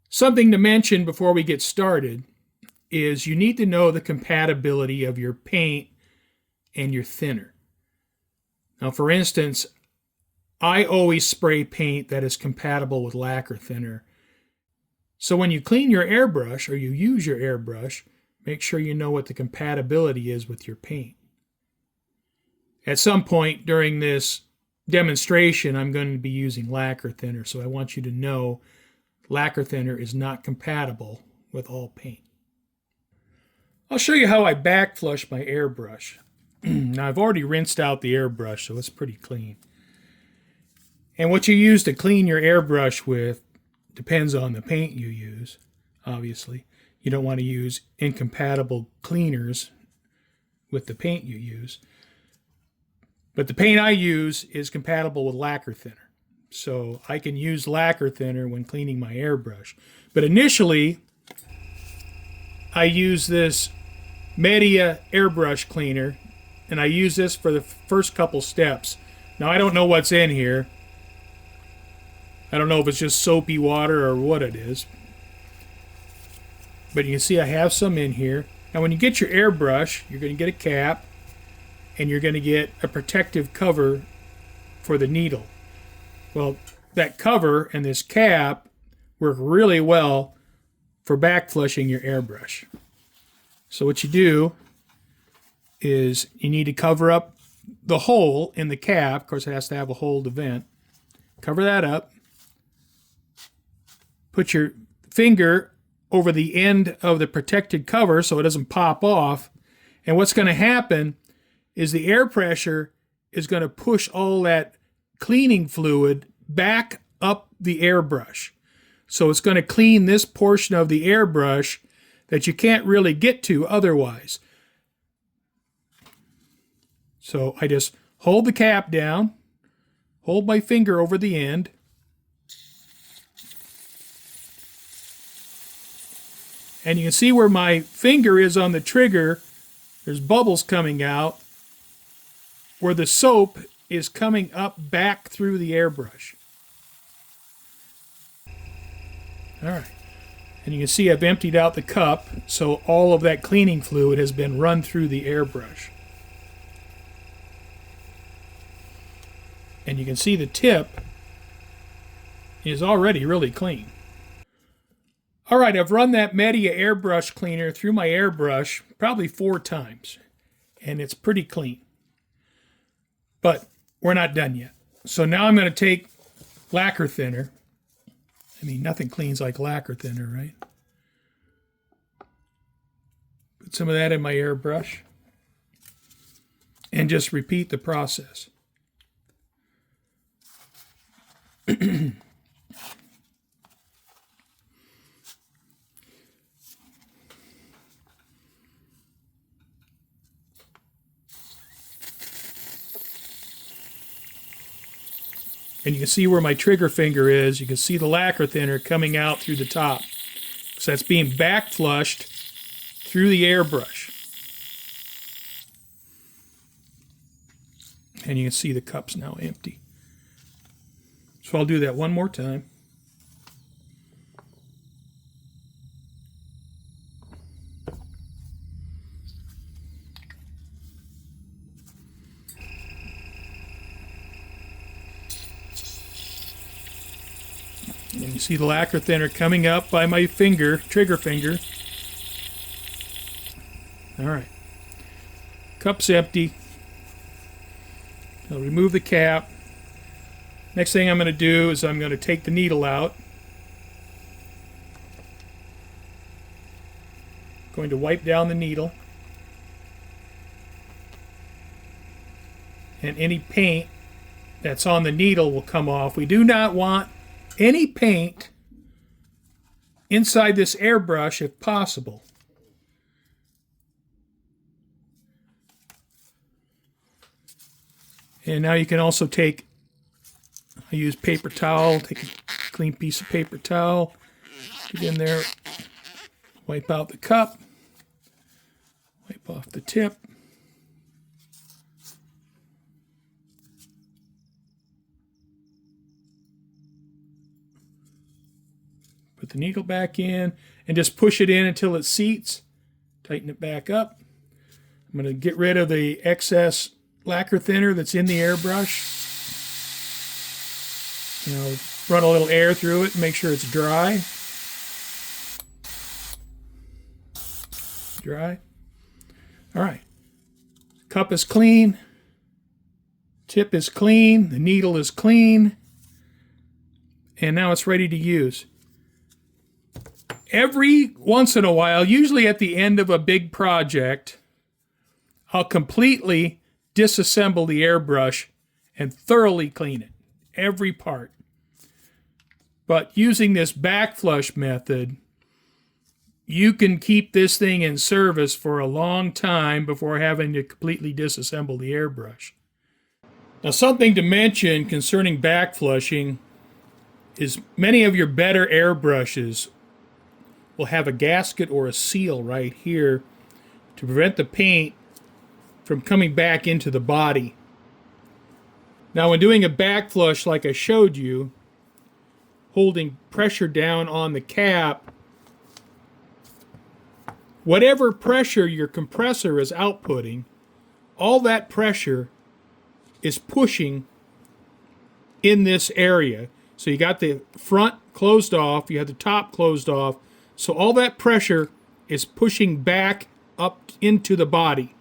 Something to mention before we get started is you need to know the compatibility of your paint and your thinner. Now, for instance, I always spray paint that is compatible with lacquer thinner. So when you clean your airbrush or you use your airbrush, make sure you know what the compatibility is with your paint. At some point during this demonstration, I'm going to be using lacquer thinner, so I want you to know lacquer thinner is not compatible with all paint. I'll show you how I backflush my airbrush. Now, I've already rinsed out the airbrush, so it's pretty clean. And what you use to clean your airbrush with depends on the paint you use, obviously. You don't want to use incompatible cleaners with the paint you use. But the paint I use is compatible with lacquer thinner. So I can use lacquer thinner when cleaning my airbrush. But initially, I use this Media airbrush cleaner, and I use this for the first couple steps. Now, I don't know what's in here. I don't know if it's just soapy water or what it is. But you can see I have some in here. Now, when you get your airbrush, you're going to get a cap, and you're going to get a protective cover for the needle. Well, that cover and this cap work really well for backflushing your airbrush. So what you do is you need to cover up the hole in the cap. Of course, it has to have a hole to vent. Cover that up. Put your finger over the end of the protected cover so it doesn't pop off. And what's going to happen is the air pressure is going to push all that cleaning fluid back up the airbrush. So it's going to clean this portion of the airbrush that you can't really get to otherwise. So I just hold the cap down, hold my finger over the end, and you can see where my finger is on the trigger, there's bubbles coming out, where the soap is coming up back through the airbrush. All right. And you can see I've emptied out the cup, so all of that cleaning fluid has been run through the airbrush. And you can see the tip is already really clean. All right, I've run that Media airbrush cleaner through my airbrush probably 4 times, and it's pretty clean. But we're not done yet. So now I'm going to take lacquer thinner. I mean, nothing cleans like lacquer thinner, right? Put some of that in my airbrush and just repeat the process. And you can see where my trigger finger is. You can see the lacquer thinner coming out through the top. So that's being backflushed through the airbrush. And you can see the cup's now empty. So I'll do that one more time. And you see the lacquer thinner coming up by my finger, trigger finger. All right. Cup's empty. I'll remove the cap. Next thing I'm going to do is I'm going to take the needle out. Going to wipe down the needle. And any paint that's on the needle will come off. We do not want any paint inside this airbrush if possible. And now you can also take, I use paper towel, take a clean piece of paper towel, get in there, wipe out the cup, wipe off the tip. Put the needle back in and just push it in until it seats. Tighten it back up. I'm going to get rid of the excess lacquer thinner that's in the airbrush. Run a little air through it and make sure it's dry. Dry. All right. Cup is clean. Tip is clean. The needle is clean. And now it's ready to use. Every once in a while, usually at the end of a big project, I'll completely disassemble the airbrush and thoroughly clean it, every part. But using this backflush method, you can keep this thing in service for a long time before having to completely disassemble the airbrush. Now, something to mention concerning backflushing is many of your better airbrushes will have a gasket or a seal right here to prevent the paint from coming back into the body. Now, when doing a backflush like I showed you, holding pressure down on the cap, whatever pressure your compressor is outputting, all that pressure is pushing in this area. So you got the front closed off, you have the top closed off, so all that pressure is pushing back up into the body.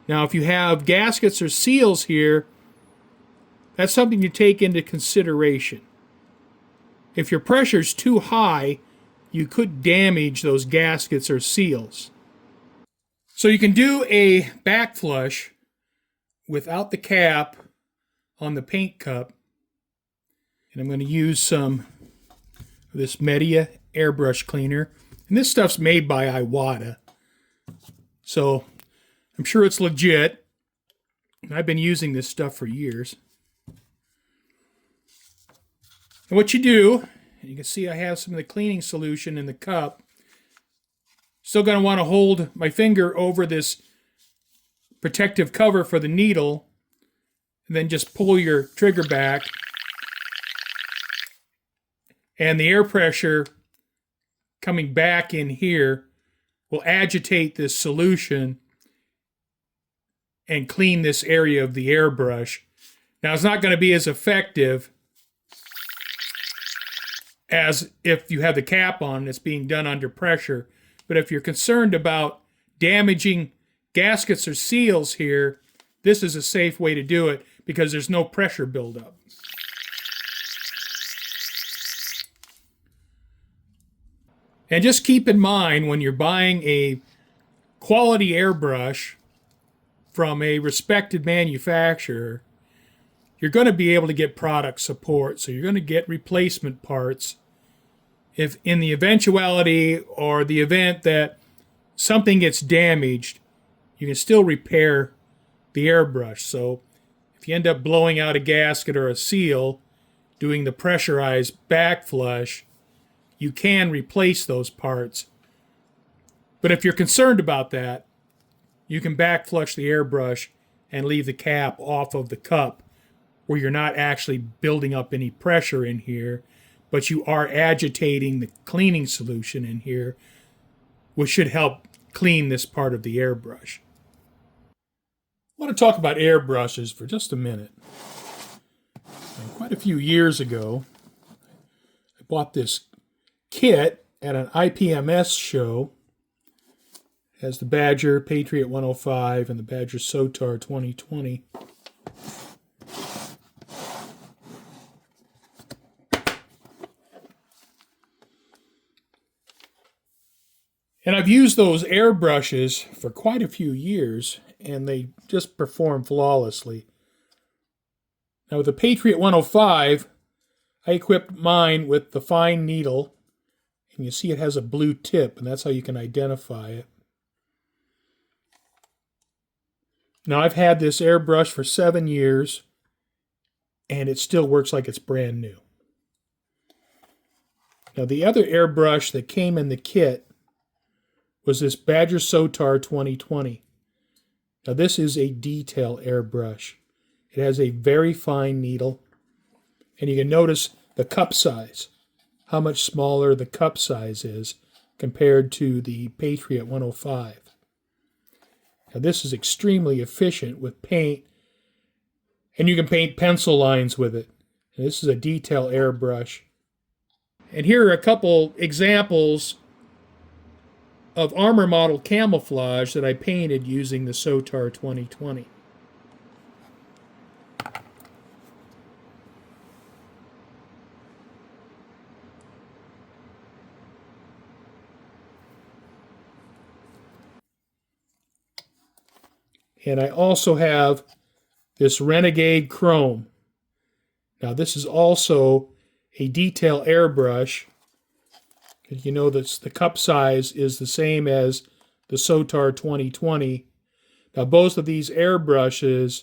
Now, if you have gaskets or seals here, that's something to take into consideration. If your pressure's too high, you could damage those gaskets or seals. So you can do a backflush without the cap on the paint cup. And I'm going to use some of this Media airbrush cleaner. And this stuff's made by Iwata. So I'm sure it's legit. I've been using this stuff for years. And what you do, and you can see I have some of the cleaning solution in the cup. Still going to want to hold my finger over this protective cover for the needle, and then just pull your trigger back. And the air pressure coming back in here will agitate this solution and clean this area of the airbrush. Now, it's not going to be as effective as if you have the cap on and it's being done under pressure. But if you're concerned about damaging gaskets or seals here, this is a safe way to do it because there's no pressure buildup. And just keep in mind when you're buying a quality airbrush from a respected manufacturer, you're going to be able to get product support. So you're going to get replacement parts. If in the eventuality or the event that something gets damaged, you can still repair the airbrush. So if you end up blowing out a gasket or a seal, doing the pressurized backflush, you can replace those parts. But if you're concerned about that, you can backflush the airbrush and leave the cap off of the cup where you're not actually building up any pressure in here, but you are agitating the cleaning solution in here, which should help clean this part of the airbrush. I want to talk about airbrushes for just a minute. Quite a few years ago, I bought this kit at an IPMS show. It has the Badger Patriot 105 and the Badger Sotar 2020. And I've used those airbrushes for quite a few years, and they just perform flawlessly. Now with the Patriot 105, I equipped mine with the fine needle, and you see it has a blue tip, and that's how you can identify it. Now I've had this airbrush for 7 years, and it still works like it's brand new. Now the other airbrush that came in the kit was this Badger Sotar 2020. Now this is a detail airbrush. It has a very fine needle, and you can notice the cup size, how much smaller the cup size is compared to the Patriot 105. Now this is extremely efficient with paint, and you can paint pencil lines with it. And this is a detail airbrush. And here are a couple examples of armor model camouflage that I painted using the SOTAR 2020. And I also have this Renegade Chrome. Now this is also a detail airbrush. You know that the cup size is the same as the SOTAR 2020. Now both of these airbrushes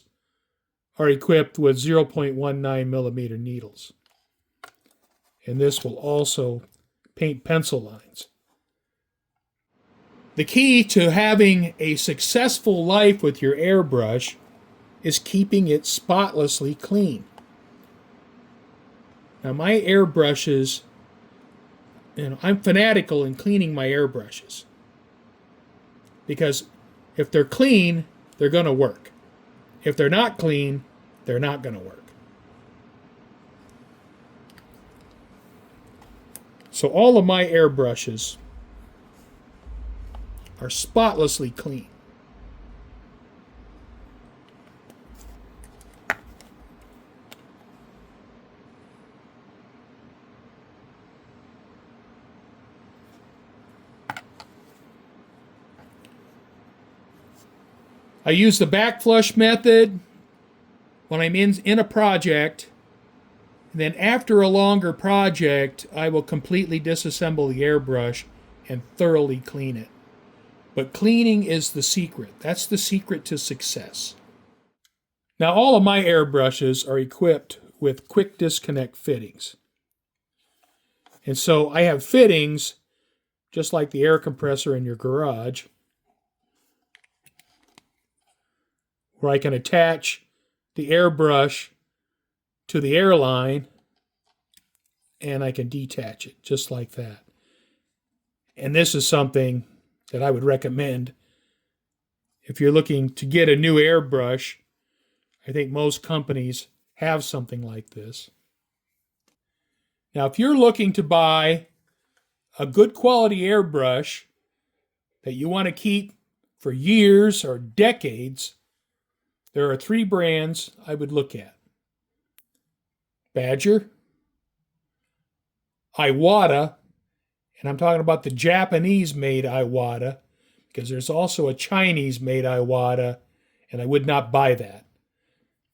are equipped with 0.19 millimeter needles. And this will also paint pencil lines. The key to having a successful life with your airbrush is keeping it spotlessly clean. Now my airbrushes, I'm fanatical in cleaning my airbrushes. Because if they're clean, they're going to work. If they're not clean, they're not going to work. So all of my airbrushes are spotlessly clean. I use the backflush method when I'm in a project. Then after a longer project, I will completely disassemble the airbrush and thoroughly clean it. But cleaning is the secret. That's the secret to success. Now all of my airbrushes are equipped with quick disconnect fittings. And so I have fittings just like the air compressor in your garage, where I can attach the airbrush to the airline and I can detach it just like that. And this is something that I would recommend if you're looking to get a new airbrush. I think most companies have something like this. Now, if you're looking to buy a good quality airbrush that you want to keep for years or decades, there are 3 brands I would look at: Badger, Iwata, and I'm talking about the Japanese-made Iwata, because there's also a Chinese-made Iwata, and I would not buy that.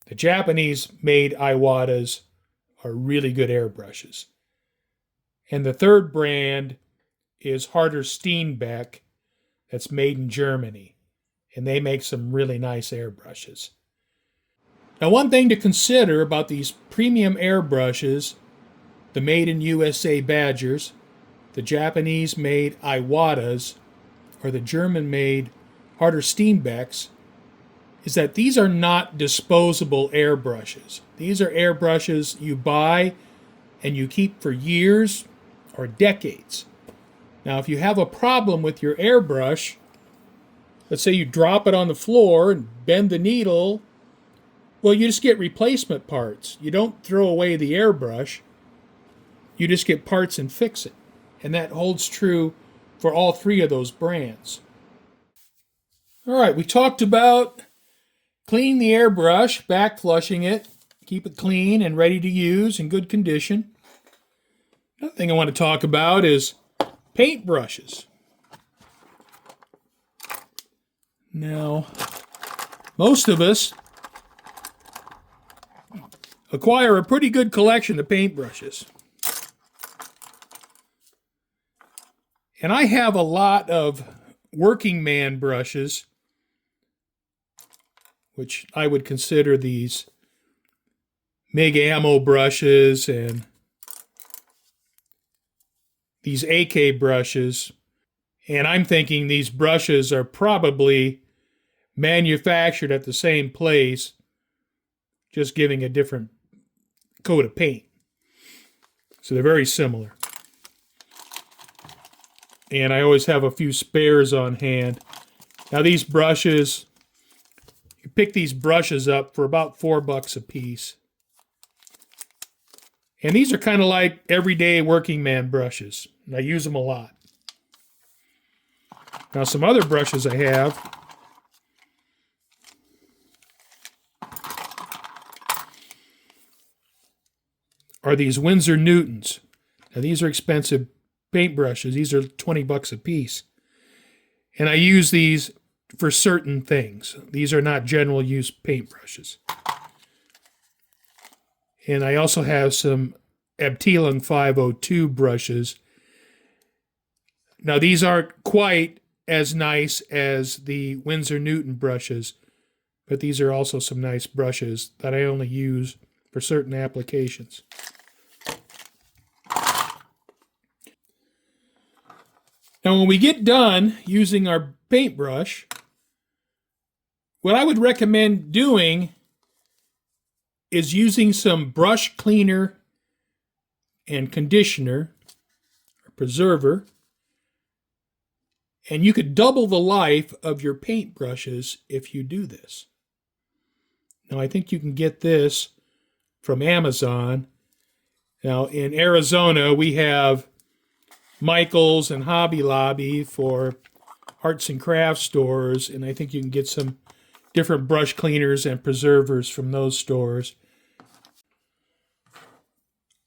The Japanese-made Iwatas are really good airbrushes. And the 3rd brand is Harder Steenbeck, that's made in Germany, and they make some really nice airbrushes. Now, one thing to consider about these premium airbrushes, the made in USA Badgers, the Japanese-made Iwatas, or the German-made Harder Steenbecks, is that these are not disposable airbrushes. These are airbrushes you buy and you keep for years or decades. Now, if you have a problem with your airbrush, let's say you drop it on the floor and bend the needle, well, you just get replacement parts. You don't throw away the airbrush. You just get parts and fix it. And that holds true for all 3 of those brands. All right, we talked about cleaning the airbrush, backflushing it, keep it clean and ready to use in good condition. Another thing I want to talk about is paint brushes. Now, most of us acquire a pretty good collection of paintbrushes. And I have a lot of working man brushes, which I would consider these MIG ammo brushes and these AK brushes. And I'm thinking these brushes are probably manufactured at the same place, just giving a different coat of paint. So they're very similar. and I always have a few spares on hand. Now these brushes, you pick these brushes up for about $4 a piece. And these are kind of like everyday working man brushes. And I use them a lot. Now some other brushes I have are these Winsor Newtons. Now these are expensive paintbrushes. These are $20 a piece. And I use these for certain things. These are not general use paintbrushes. And I also have some Abteilung 502 brushes. Now these aren't quite as nice as the Winsor Newton brushes, but these are also some nice brushes that I only use for certain applications. Now when we get done using our paintbrush, what I would recommend doing is using some brush cleaner and conditioner, or preserver, and you could double the life of your paintbrushes if you do this. Now I think you can get this from Amazon. Now in Arizona we have Michael's and Hobby Lobby for arts and crafts stores, and I think you can get some different brush cleaners and preservers from those stores.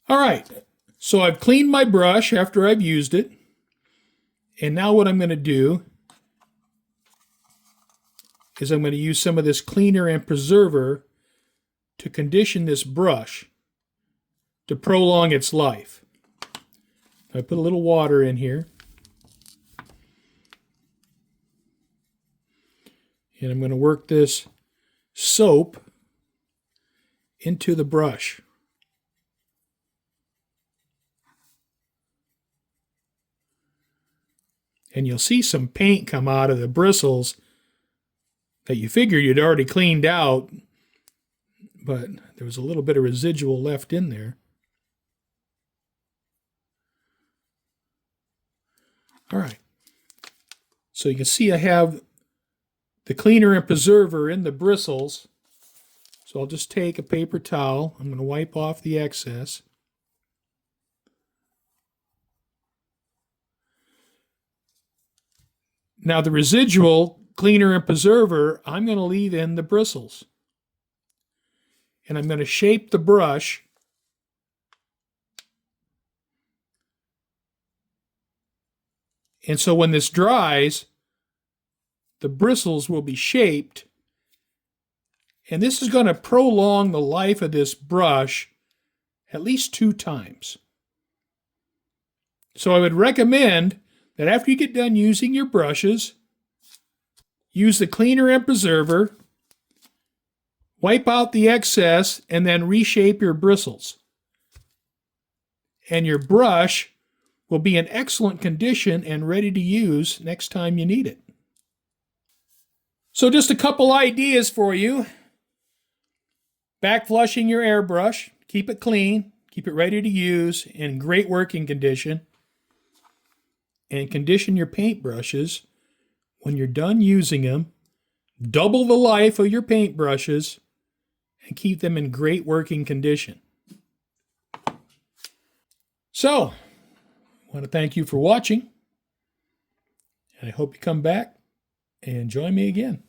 All right, so I've cleaned my brush after I've used it, and now what I'm going to do is I'm going to use some of this cleaner and preserver to condition this brush to prolong its life. I put a little water in here. And I'm going to work this soap into the brush. And you'll see some paint come out of the bristles that you figured you'd already cleaned out, but there was a little bit of residual left in there. All right. So you can see I have the cleaner and preserver in the bristles. So I'll just take a paper towel. I'm going to wipe off the excess. Now the residual cleaner and preserver, I'm going to leave in the bristles. And I'm going to shape the brush and so when this dries, the bristles will be shaped, and this is going to prolong the life of this brush at least 2 times. So I would recommend that after you get done using your brushes, use the cleaner and preserver, wipe out the excess, and then reshape your bristles. And your brush will be in excellent condition and ready to use next time you need it. So just a couple ideas for you. Backflushing your airbrush. Keep it clean. Keep it ready to use in great working condition. And condition your paintbrushes. When you're done using them, double the life of your paintbrushes and keep them in great working condition. So, I want to thank you for watching. And I hope you come back and join me again.